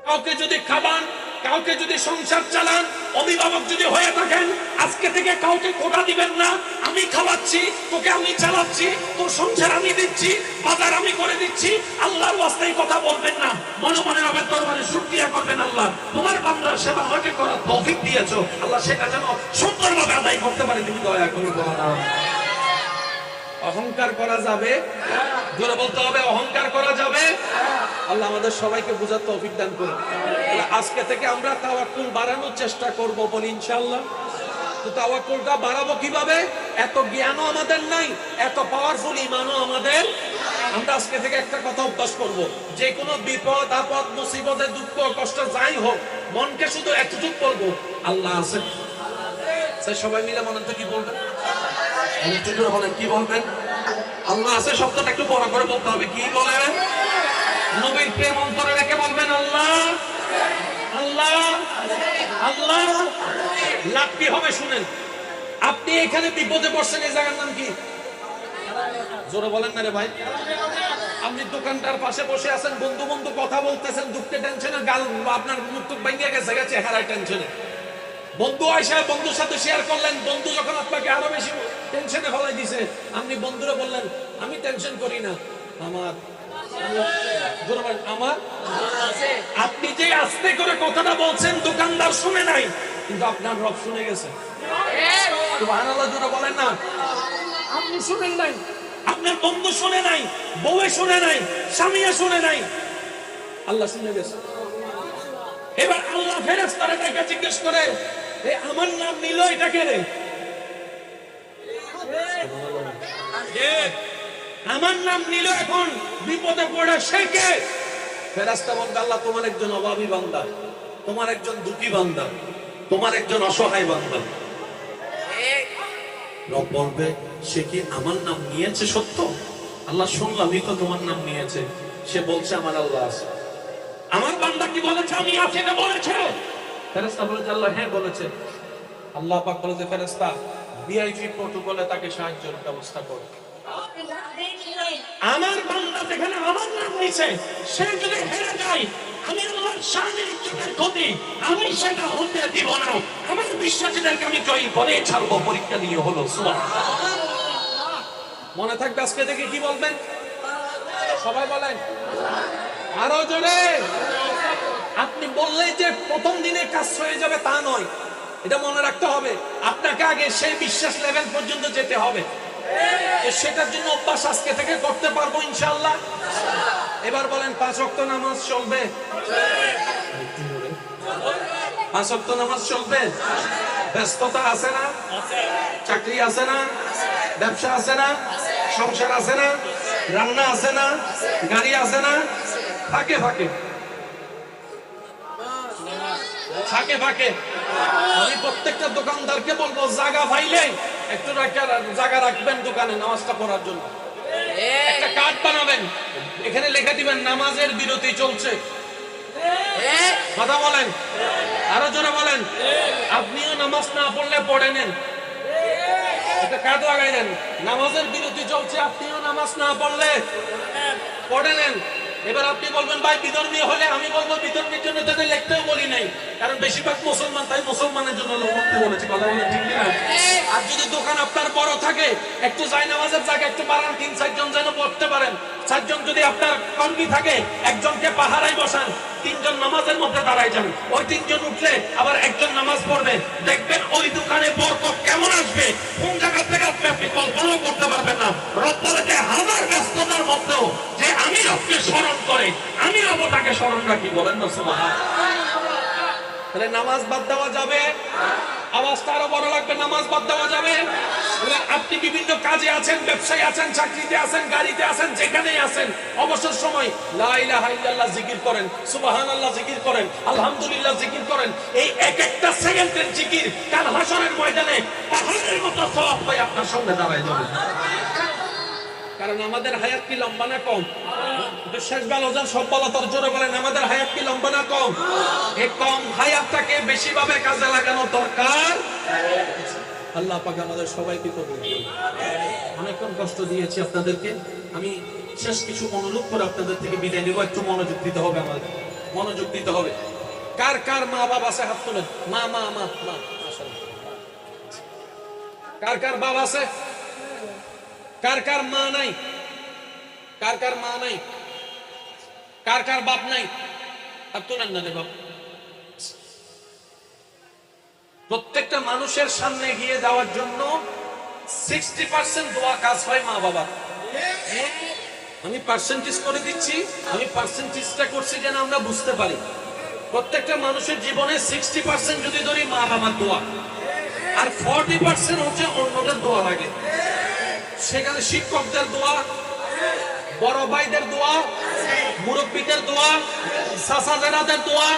কাউকে যদি খাবান, কাউকে যদি সংসার চালান, অভিভাবক যদি হয়ে থাকেন, আজকে থেকে কাউকে কোটা দিবেন না। আমি খাওয়াচ্ছি, তোকে আমি চালাচ্ছি, তোর সংসার আমি দিচ্ছি, বাজার আমি করে দিচ্ছি, আল্লাহর ওয়াস্তায় কথা বলবেন না। মনে মনে রবের দরবারে শুকরিয়া করবেন, আল্লাহ তোমার বান্দার সেবা আমাকে করার তৌফিক দিয়েছো, আল্লাহ সেটা যেন সুন্দরভাবে আদায় করতে পারে, তুমি দয়া করে বলো না। অহংকার করা যাবে? জোরে বলতে হবে, অহংকার করা যাবে? আল্লাহ আমাদের সবাইকে বুঝার তৌফিক দান করুন। আজকে থেকে আমরা তাওয়াক্কুল বাড়ানোর চেষ্টা করব বলি ইনশাআল্লাহ। তো তাওয়াক্কুলটা বাড়াবো কিভাবে? এত জ্ঞানও আমাদের নাই, এত পাওয়ারফুল ঈমানও আমাদের। আমরা আজকে থেকে একটা কথা অভ্যাস করব, যে কোনো বিপদ আপদ মুসিবতে দুঃখ কষ্ট যাই হোক, মনকে শুধু এতটুকু বলবো, আল্লাহ আছে। সবাই মিলে মনে তো কি বলবেন? বলেন কি বলবেন? আল্লাহ আছে শব্দটা একটু বড় করে বলতে হবে। কি বলেন? নবীর প্রেম অন্তরে রেখে বলবেন আল্লাহ আল্লাহ আল্লাহ। লাভ কি হবে শুনেন। আপনি এখানে বিপদে পড়ছেন, এই জায়গার নাম কি? জোরে বলেন না রে ভাই। আপনি দোকানটার পাশে বসে আছেন, বন্ধু বন্ধু কথা বলতেছেন, দুঃখে টেনশনে গাল আপনার মুখ টুক ভেঙে গেছে, চেহারায় টেনশনে। বন্ধু আয়সা বন্ধুর সাথে শেয়ার করলেন, বন্ধু যখন আপনাকে আরো বেশি টেনশনে ফেলাই দিছে, আপনি বন্ধুরা বললেন আমি টেনশন করি না, আমার আমার। আপনি যে আস্তে করে কথাটা বলছেন দোকানদার শুনে নাই, কিন্তু আপনার রব শুনে গেছে। সুবহানাল্লাহ জোরে বলেন না। আপনি শুনেন নাই, আপনার বন্ধু শুনে নাই, বউয়ে শুনে নাই, স্বামীয়ে শুনে নাই, আল্লাহ শুনে গেছে। এবার আল্লাহ ফেরেশতারা তাকে জিজ্ঞেস করে, আমার নাম নিল, এটা কে রে? আমার নাম নিল, এখন বিপদে পড়ে সে কে? ফেরেশতা বলবে আল্লাহ তোমার একজন অভাবী বান্দা, তোমার একজন দুঃখী বান্দা, তোমার একজন অসহায় বান্দা। রব বলবে সে কি আমার নাম নিয়েছে সত্য? আল্লাহ শুনলামই তো তোমার নাম নিয়েছে, সে বলছে আমার আল্লাহ আছে। আমার বান্দা কি বলেছে? আমি আছি না বলেছে? ফেরেশতা বলেছে আল্লাহ হ্যাঁ বলেছে। আল্লাহ পাক বলেছে ফেরেশতা ভিআইপি প্রটোকলে তাকে সাহায্যের ব্যবস্থা করো। আমার বান্দা যেখানে আমার নাম নিছে, সে যদি হেরে যায়, আমি আল্লাহর শানের ইজ্জতের ক্ষতি আমি সেটা হতে দিব না। আমার বিশ্বাসীদেরকে আমি জয়ী করে ছাড়বো, পরীক্ষা নিয়ে হলো। সুবহানাল্লাহ। মনে থাকবে আজকে থেকে কি বলবেন? সবাই বলেন আরো জোরে। আপনি বললেই যে প্রথম দিনে কাজ হয়ে যাবে তা নয়, এটা মনে রাখতে হবে। আপনাকে আগে সেই বিশ্বাস লেভেল পর্যন্ত যেতে হবে, সেটার জন্য অভ্যাস আজকে থেকে করতে পারবো ইনশাআল্লাহ। এবার বলেন 5 ওয়াক্ত নামাজ চলবে? 5 ওয়াক্ত নামাজ চলবে? ব্যস্ততা আছে না? চাকরি আছে না? ব্যবসা আছে না? সংসার আছে না? রান্না আছে না? গাড়ি আছে না? ফাঁকে ফাঁকে ফাঁকে ফাঁকে আমি প্রত্যেকটা দোকানদারকে বলবো জায়গা পাইলে একটু জায়গা রাখবেন দোকানে নামাজটা পড়ার জন্য। একটা কার্ড বানাবেন, এখানে লিখে দিবেন নামাজের বিরতি চলছে। কথা বলেন, আরো জোরে বলেন। আপনিও নামাজ না পড়লে পড়ে নেন, একটা কার্ড লাগাই দেন, নামাজের বিরতি চলছে, আপনিও নামাজ না পড়লে পড়ে নেন। এবার আপনি বলবেন ভাই বিধর্মী হলে, আমি বলবো বিধর্মীর জন্য তাদের লিখতেও বলি নাই, কারণ বেশিরভাগ মুসলমান, তাই মুসলমানের জন্য লিখতে বলেছি। কথা বলেন ঠিক না? আর যদি দোকান আপনার বড় থাকে, একটু জায়নামাজের জায়গা একটু বাড়ান, 3-4 জন যেন পড়তে পারেন। 4 জন যদি আপনার কর্মী থাকে, একজনকে পাহারায় বসান, 3 জন নামাজের মধ্যে দাঁড়ায় যান। ওই 3 জন উঠলে আবার একজন নামাজ পড়বে, দেখবেন ওই দোকানে বরকত কেমন আসবে, কোন জায়গা থেকে আপনি কল্পনাও করতে পারবেন না। রব্বুলকে হাজার ব্যস্ততার মধ্যেও যে আমি রবকে স্মরণ করে, আমি রব তাকে স্মরণ রাখি। বলেন না সুবহানাল্লাহ। তাহলে নামাজ বাদ দেওয়া যাবে? আওয়াজটা আরো বড় লাগবে। নামাজ বাদ দেওয়া যাবে? আপনি বিভিন্ন কাজে আছেন, ব্যবসায় আছেন, চাকরিতে আছেন, গাড়িতে আছেন, যেখানেই আছেন, অবসর সময় লা ইলাহা ইল্লাল্লাহ জিকির করেন, সুবহানাল্লাহ জিকির করেন, আলহামদুলিল্লাহ জিকির করেন। এই এক একটা সেকেন্ডের জিকির কাল হাশরের ময়দানে পাহাড়ের মতো সওয়াব পাই আপনার সামনে দাঁড়ায় যাবে। কারণ আমাদের হায়াত কি লম্বা না কম? শেষ বেলা সব বলা তোর জোরে বলেন, আমাদের হায়াত কি লম্বা না কম? এই কম হায়াতটাকে বেশিভাবে কাজে লাগানো দরকার। আল্লাহ পাক আমাদের সবাইকে কবুল করুন। অনেকক্ষণ কষ্ট দিয়েছি আপনাদেরকে, আমি শেষ কিছু অনুরোধ করে আপনাদের থেকে বিদায় নেব। একটু মনোযোগ দিতে হবে আমাদের। মনোযোগ দিতে হবে। কার কার মা বাবা আছে হাত তুলেন। মা মা মা মা মাশাআল্লাহ। কার কার বাবা আছে? কার কার মা নাই? কার কার মা নাই? কার কার বাপ নাই? হাত তুলেন না রে বাপ। প্রত্যেকটা মানুষের সামনে গিয়ে যাওয়ার জন্য 60% দোয়া কাজ হয় মা বাবা। আমি পার্সেন্টেজ করে দিচ্ছি, আমি পার্সেন্টেজটা করছি যেন আমরা বুঝতে পারি। প্রত্যেকটা মানুষের জীবনে 60% যদি ধরি মা বাবার দোয়া, আর 40% হচ্ছে অন্যদের দোয়া লাগে। সেখানে শিক্ষকদের দোয়া, বড় ভাইদের দোয়া, মুরব্বীদের দোয়া, চাচাজাদের দোয়া,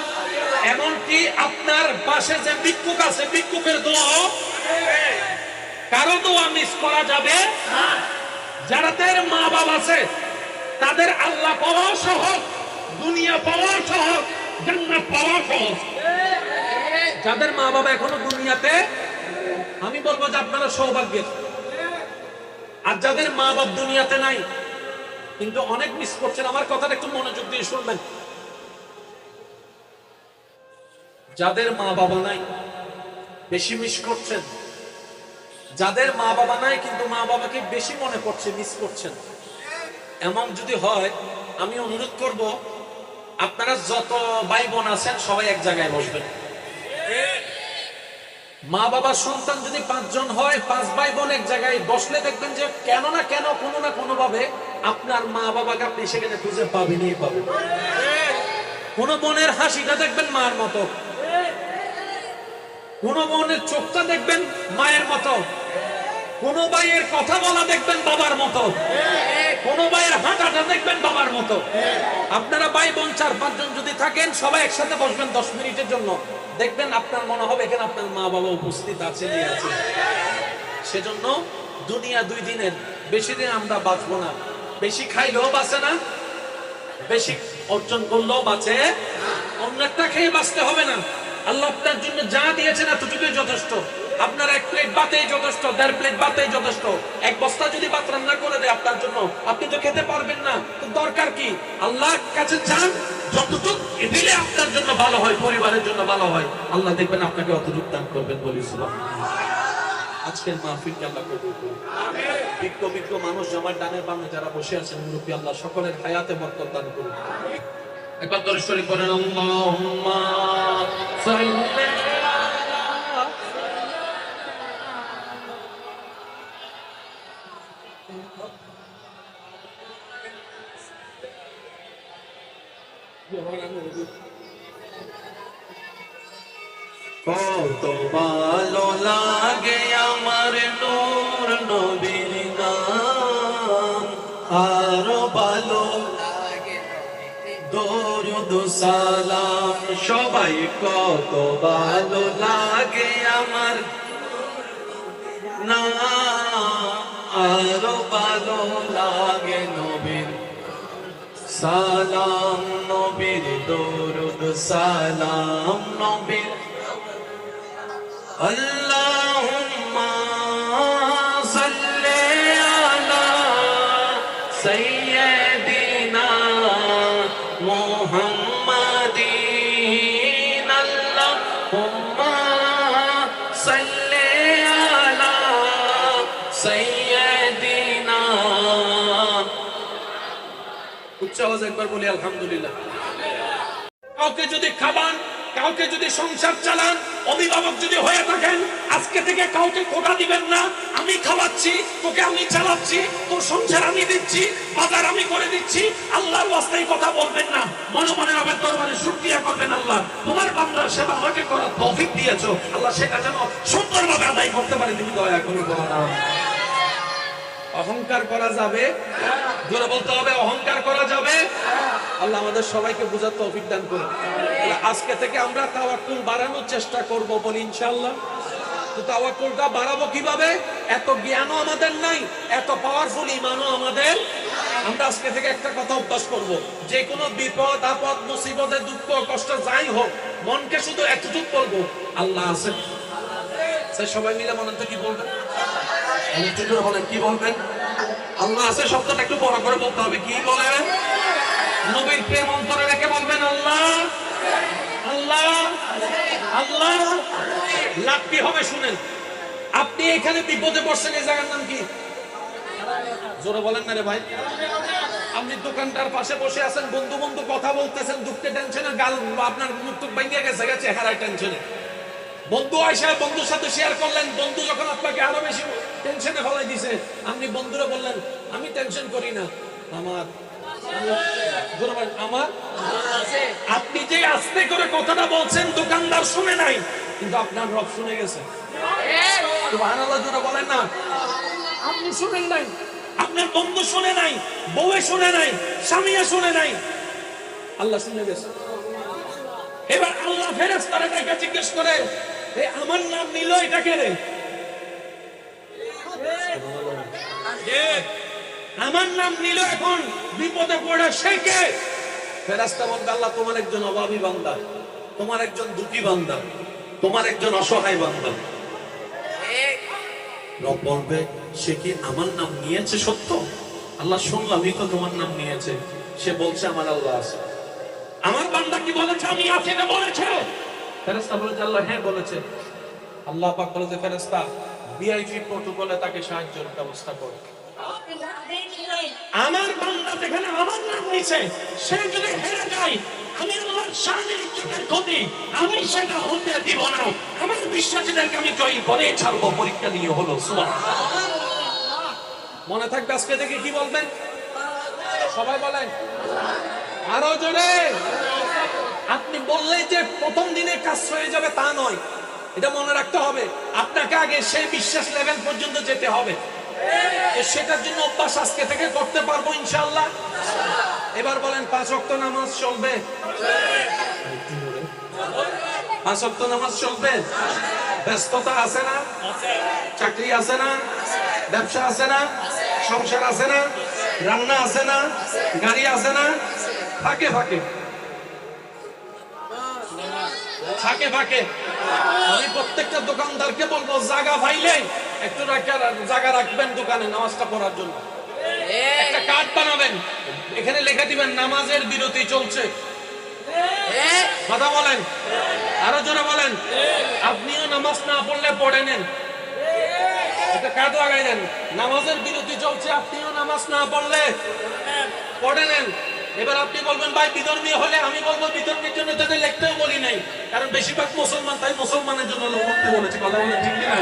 এমনকি আপনার পাশে যে ভিক্ষুক আছে ভিক্ষুকের দোয়া, কারো দোয়া মিস করা যাবে না। যাদের মা বাবা আছে তাদের আল্লাহ পাওয়া সহজ, দুনিয়া পাওয়া সহজ, জান্নাত পাওয়া সহজ। যাদের মা বাবা এখনো দুনিয়াতে, আমি বলবো যে আপনারা সৌভাগ্যের। আর যাদের মা বাবা দুনিয়াতে নাই কিন্তু অনেক মিস করছেন, আমার কথাটা একটু মনোযোগ দিয়ে শুনবেন। যাদের মা বাবা নাই বেশি মিস করছেন, যাদের মা বাবা নাই কিন্তু মা বাবাকে বেশি মনে করছে, মিস করছেন, এমন যদি হয় আমি অনুরোধ করব আপনারা যত ভাই বোন আছেন সবাই এক জায়গায় বসবেন। মা বাবার সন্তান যদি 5 জন হয়, 5 ভাই বোন এক জায়গায় বসলে দেখবেন যে কেন না কেন কোনো না কোনো ভাবে আপনার মা বাবাকে আপনি সেখানে খুঁজে পাবেনই পাবেন। কোন বোনের হাসিটা দেখবেন মার মতো, কোন বোনের চোখটা দেখবেন মায়ের মতো, কোন ভাইয়ের কথা বলা দেখবেন বাবার মতো, কোন ভাইয়ের হাঁটাটা দেখবেন বাবার মতো। আপনারা ভাই বোন 4-5 জন যদি থাকেন সবাই একসাথে বসবেন 10 মিনিটের জন্য, দেখবেন আপনার মনে হবে এখানে আপনার মা বাবা উপস্থিত আছে। সেজন্য দুনিয়া 2 দিনের, বেশি দিন আমরা বাঁচবো না। বেশি খাইলেও বাঁচে না, বেশি অর্জন করলেও বাঁচে, অন্যটা খেয়ে বাঁচতে হবে না। আল্লাহ আপনার জন্য যা দিয়েছেন এতটুকুই যথেষ্ট। আপনার 1 প্লেট ভাতেই যথেষ্ট, 1.5 প্লেট ভাতেই যথেষ্ট। 1 বস্তা যদি ভাত রান্না করে দেয় আপনার জন্য, আপনি তো খেতে পারবেন না, তো দরকার কি? আল্লাহর কাছে চান যতটুকু দিলে আপনার জন্য ভালো হয়, পরিবারের জন্য ভালো হয়, আল্লাহ দেখবেন আপনাকে অতটুকু দান করবেন। বলি সুবহানাল্লাহ। আজকের মাহফিলকে আল্লাহ কবুল করুন। আমিন। বিজ্ঞ বিজ্ঞ মানুষ আমার ডানে বামে যারা বসে আছেন, মুরব্বি আল্লাহ সকলের হায়াতে বরকত দান করুন। একবার দরুদ শরীফ পড়েন, আল্লাহুম্মা সাল্লি কত ভালো লাগে আমার নূর নবীর নাম, আরো ভালো লাগে দরুদ সালাম। সবাই কত ভালো লাগে আমার নাম, আরো ভালো লাগে নবীর সালাম, নবীর দরুদ সালাম, নবীর। আল্লাহুম্মা সাল্লি আলা সাইয়্যিদিনা মুহাম্মাদিন, আল্লাহুম্মা সাল্লি আলা সাইয়্যিদিনা। উচ্চ আওয়াজে একবার বলি আলহামদুলিল্লাহ। কাউকে যদি খাবান, কাউকে যদি সংসার চালান, অভিভাবক যদি হয়ে থাকেন, আজকে থেকে কাউকে কোটা দিবেন না। আমি খাওয়াচ্ছি, তোকে আমি চালাচ্ছি, তোর সংসার আমি দিচ্ছি, বাজার আমি করে দিচ্ছি, আল্লাহর ওয়াস্তায় কথা বলবেন না। মনে মনে রবের দরবারে শুকরিয়া করবেন, আল্লাহ তোমার বান্দার সেবা আমাকে করার তৌফিক দিয়েছো, আল্লাহ সেটা যেন সুন্দরভাবে আদায় করতে পারি, তুমি দয়া করে বলো না। অহংকার করা যাবে? জোরে বলতে হবে, অহংকার করা যাবে? আল্লাহ আমাদের সবাইকে বুঝার তৌফিক দান করুন। আজকে থেকে আমরা তাওয়াক্কুল বাড়ানোর চেষ্টা করব বলি ইনশাআল্লাহ। তো তাওয়াক্কুলটা বাড়াবো কিভাবে? এত জ্ঞানও আমাদের নাই, এত পাওয়ারফুল ঈমানও আমাদের। আমরা আজকে থেকে একটা কথা অভ্যাস করব, যে কোনো বিপদ আপদ মুসিবতে দুঃখ কষ্ট যাই হোক, মনকে শুধু এতটুকু বলবো, আল্লাহ আছেন। সবাই মিলে মনে তো কি বলবেন? বলেন কি বলবেন? আল্লাহ আছে শব্দটা একটু বড় করে বলতে হবে। কি বলেন? নবীর প্রেম অন্তরে রেখে বলবেন আল্লাহ আল্লাহ আল্লাহ। লাভটি হবে শুনেন, আপনি এখানে বিপদে পড়ছেন, এই জায়গার নাম কি? জোরে বলেন না রে ভাই। আপনি দোকানটার পাশে বসে আছেন, বন্ধু বন্ধু কথা বলতেছেন, দুঃখে টেনশনে গাল আপনার মুখ টুক ভেঙে গেছে, চেহারায় টেনশনে। বন্ধু আয়সা বন্ধুর সাথে শেয়ার করলেন, বন্ধু যখন আপনাকে আরো বেশি টেনশনে ফেলাই দিছে, আপনি বন্ধুরা বললেন আমি টেনশন করি না, আমার আমার। আপনি যে আস্তে করে কথাটা বলছেন দোকানদার শুনে নাই, কিন্তু আপনার রব শুনে গেছে। সুবহানাল্লাহ জোরে বলেন না। আপনি শুনেন নাই, আপনার বন্ধু শুনে নাই, বউয়ে শুনে নাই, স্বামীয়া শুনে নাই, আল্লাহ শুনে গেছে। এবার আল্লাহ ফেরেশতারা তাকে জিজ্ঞেস করে, আমার নাম নিল এটা কে রে? আমার নাম নিল, এখন বিপদে পড়ে সে কে? ফেরেশতা বলবে আল্লাহ তোমার একজন অভাবী বান্দা, তোমার একজন দুঃখী বান্দা, তোমার একজন অসহায় বান্দা। রব বলবে সে কি আমার নাম নিয়েছে সত্য? আল্লাহ শুনলামই তো তোমার নাম নিয়েছে, সে বলছে আমার আল্লাহ আছে। আমার বান্দা কি বলেছে আমি আছি না বলেছে? ফেরেশতা বলেছে আল্লাহ হ্যাঁ বলেছে। আল্লাহ পাক বলেছে ফেরেশতা ভিআইপি প্রটোকলে তাকে সাহায্যের ব্যবস্থা করো। আমার বান্দা যেখানে আমার নাম নিছে, সে যদি হেরে যায় আমি আল্লাহর শানের ইজ্জতের ক্ষতি আমি সেটা হতে দিব না। আমার বিশ্বাসীদেরকে আমি জয়ী করে ছাড়বো, পরীক্ষা নিয়ে হলো। সুবহানাল্লাহ। মনে থাকবে আজকে থেকে কি বলবেন সবাই বলেন আরো জোরে। আপনি বললেই যে প্রথম দিনে কাজ হয়ে যাবে তা নয়, এটা মনে রাখতে হবে। আপনাকে আগে সেই বিশ্বাস লেভেল পর্যন্ত যেতে হবে, সেটার জন্য অভ্যাস আজকে থেকে করতে পারবো ইনশাআল্লাহ। এবার বলেন 5 ওয়াক্ত নামাজ চলবে? 5 ওয়াক্ত নামাজ চলবে? ব্যস্ততা আছে না? চাকরি আছে না? ব্যবসা আছে না? সংসার আছে না? রান্না আছে না? গাড়ি আছে না? ফাঁকে ফাঁকে ফাঁকে ফাঁকে আমি প্রত্যেকটা দোকানদারকে বলবো জায়গা পাইলে একটু জায়গা রাখবেন দোকানে নামাজটা পড়ার জন্য। একটা কার্ড বানাবেন, এখানে লিখে দিবেন নামাজের বিরতি চলছে। কথা বলেন আরো জোরে বলেন। আপনিও নামাজ না পড়লে পড়ে নেন, একটা কার্ড লাগাই দেন নামাজের বিরতি চলছে, আপনিও নামাজ না পড়লে পড়ে নেন। এবার আপনি বলবেন ভাই বিধর্মী হলে, আমি বলবো বিধর্মীর জন্য তাদের লিখতেও বলি নাই, কারণ বেশিরভাগ মুসলমান, তাই মুসলমানের জন্য লিখতে বলেছে। কথা বলেন ঠিক না?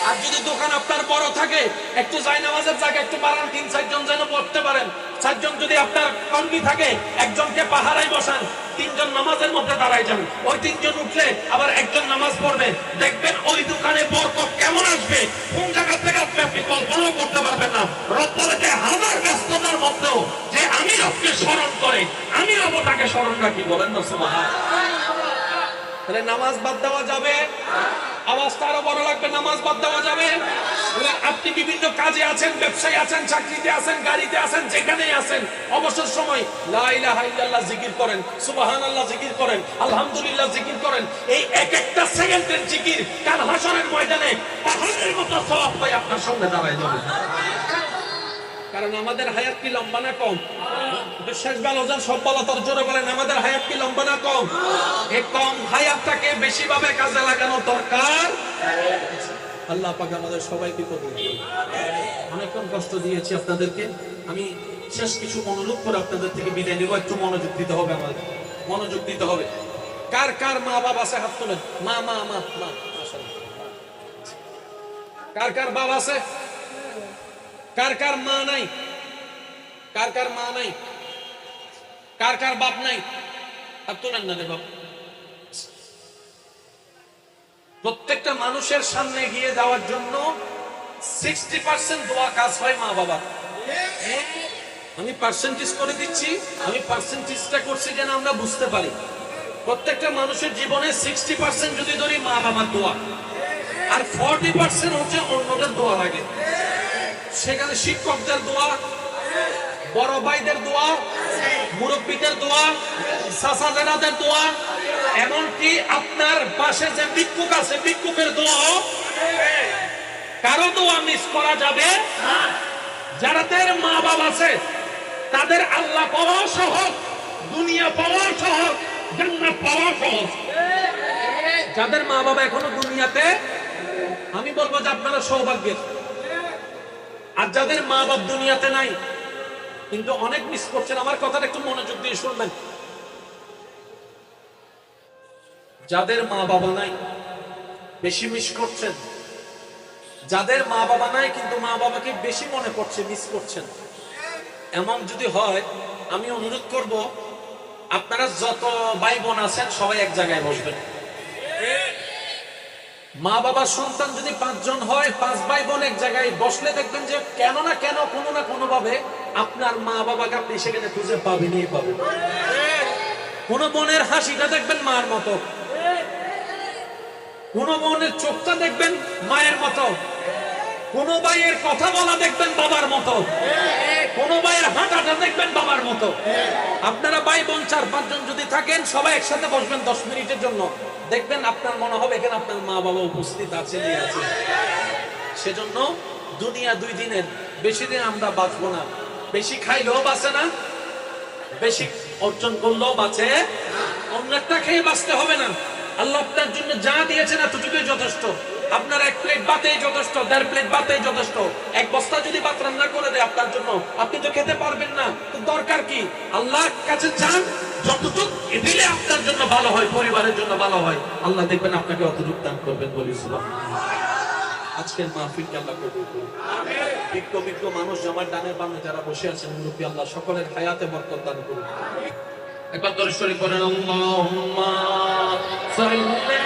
আর যদি দোকান আপনার বড় থাকে, একটু জায়নামাজের জায়গা একটু বাড়ান, 3-4 জন যেন পড়তে পারেন। 4 জন যদি আপনার কর্মী থাকে, একজনকে পাহারায় বসান, 3 জন নামাজের মধ্যে দাঁড়ায় যান। ওই 3 জন উঠলে আবার একজন নামাজ পড়বে, দেখবেন ওই দোকানে বরকত কেমন আসবে, কোন জায়গা থেকে আসবে আপনি কল্পনাও করতে পারবেন না। রব্বুলকে হাজার ব্যস্ততার মধ্যেও যে আমি রবকে স্মরণ করে আমি রব তাকে স্মরণ রাখি। বলেন না সুবহানাল্লাহ। তাহলে নামাজ বাদ দেওয়া যাবে? আওয়াজটা আরো বড় লাগবে। নামাজ বাদ দেওয়া যাবে? আপনি বিভিন্ন কাজে আছেন, ব্যবসায় আছেন, চাকরিতে আছেন, গাড়িতে আছেন, যেখানেই আছেন, অবসর সময় লা ইলাহা ইল্লাল্লাহ জিকির করেন, সুবহানাল্লাহ জিকির করেন, আলহামদুলিল্লাহ জিকির করেন। এই এক একটা সেকেন্ডের জিকির কাল হাশরের ময়দানে পাহাড়ের মতো সওয়াব পাই আপনার সামনে দাঁড়ায় যাবে। কারণ আমাদের হায়াত কি লম্বা না কম? শেষ বেলা সব বলা তোর জোরে বলেন আমাদের হায়াত কি লম্বা না কম? এই কম হায়াতটাকে বেশিভাবে কাজে লাগানো দরকার। আল্লাহ পাক আমাদের সবাইকে কবুল করুন। অনেকক্ষণ কষ্ট দিয়েছি আপনাদেরকে, আমি শেষ কিছু মনোযোগ করে আপনাদের থেকে বিদায় নেব। একটু মনোযোগ দিতে হবে, আমাদের মনোযোগ দিতে হবে। কার কার মা বাবা আছে হাত তোলেন। মা মা মা মা কার কার বাবা আছে? কার কার মা নাই? কার কার মা নাই? কার কার বাপ নাই? হাত তোলেন না রে বাপ। প্রত্যেকটা মানুষের সামনে গিয়ে যাওয়ার জন্য 60% দোয়া কাজ হয় মা বাবা। আমি পার্সেন্টেজ করে দিচ্ছি, আমি পার্সেন্টেজটা করছি যেন আমরা বুঝতে পারি। প্রত্যেকটা মানুষের জীবনে 60% যদি ধরি মা বাবার দোয়া, আর 40% হচ্ছে অন্যদের দোয়া লাগে। সেখানে শিক্ষকদের দোয়া, বড় ভাইদের দোয়া, মুরব্বীদের দোয়া, চাচাজাদের দোয়া, এমনকি আপনার পাশে যে ভিক্ষুক আছে ভিক্ষুকের দোয়া, কারো দোয়া মিস করা যাবে না। যাদের মা বাবা আছে তাদের আল্লাহ পাওয়া সহজ, দুনিয়া পাওয়া সহজ, জান্নাত পাওয়া সহজ। যাদের মা বাবা এখনো দুনিয়াতে, আমি বলবো যে আপনারা সৌভাগ্যের। আর যাদের মা বাবা দুনিয়াতে নাই কিন্তু অনেক মিস করছেন, আমার কথাটা একটু মনোযোগ দিয়ে শুনবেন। যাদের মা বাবা নাই বেশি মিস করছেন, যাদের মা বাবা নাই কিন্তু মা বাবাকে বেশি মনে করছে, মিস করছেন, এমন যদি হয় আমি অনুরোধ করব আপনারা যত ভাই বোন আছেন সবাই এক জায়গায় বসবেন। মা বাবার সন্তান যদি 5 জন হয়, 5 ভাই বোন এক জায়গায় বসলে দেখবেন যে কেন না কেন কোনো না কোনো ভাবে আপনার মা বাবাকে আপনি সেখানে খুঁজে পাবেনই পাবেন। কোন বোনের হাসিটা দেখবেন মার মতো, কোন বোনের চোখটা দেখবেন মায়ের মতো, কোন ভাইয়ের কথা বলা দেখবেন বাবার মতো, কোন ভাইয়ের হাঁটাটা দেখবেন বাবার মতো। আপনারা ভাই বোন 4-5 জন যদি থাকেন সবাই একসাথে বসবেন 10 মিনিটের জন্য, দেখবেন আপনার মনে হবে এখানে আপনার মা বাবা উপস্থিত আছে। সেজন্য দুনিয়া 2 দিনের, বেশি দিন আমরা বাঁচবো না। বেশি খাইলেও বাঁচে না, বেশি অর্জন করলেও বাঁচে, অন্যটা খেয়ে বাঁচতে হবে না। আল্লাহ আপনার জন্য যা দিয়েছেন এতটুকুই যথেষ্ট। আপনার 1 প্লেট ভাতেই যথেষ্ট, 1.5 প্লেট ভাতেই যথেষ্ট। 1 বস্তা যদি ভাত রান্না করে দেয় আপনার জন্য, আপনি তো খেতে পারবেন না, তো দরকার কি? আল্লাহর কাছে চান যতটুকু দিলে আপনার জন্য ভালো হয়, পরিবারের জন্য ভালো হয়, আল্লাহ দেখবেন আপনাকে অতটুকু দান করবেন। বলি সুবহানাল্লাহ। আজকের মাহফিলকে আল্লাহ কবুল করুন। আমিন। বিজ্ঞ মানুষ আমার ডানে বামে যারা বসে আছেন, মুরব্বি আল্লাহ সকলের হায়াতে বরকত দান করুন। একবার দরুদ শরীফ পড়েন, আল্লাহুম্মা সাল্লি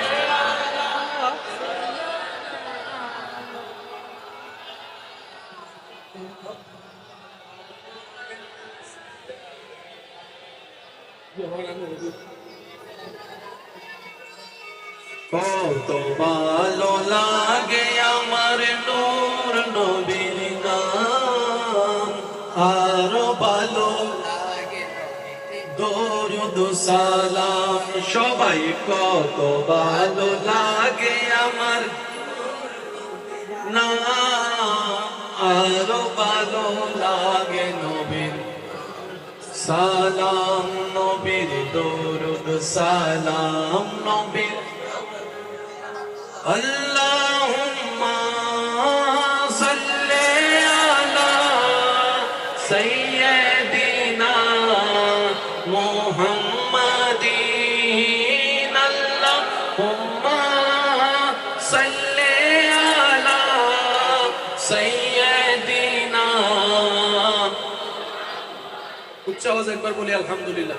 কত ভালো লাগে আমার নূর নবীর নাম, আরো ভালো লাগে দরুদ সালাম। সবাই কত ভালো লাগে আমার নাম, আরো ভালো লাগে নবীর সালাম, নবীর দরুদ সালাম, নবীর। আল্লাহুম্মা সাল্লি আলা সাইয়্যিদিনা মুহাম্মাদিন, আল্লাহুম্মা সাল্লি আলা সাইয়্যিদিনা। উচ্চ আওয়াজে একবার বলি আলহামদুলিল্লাহ।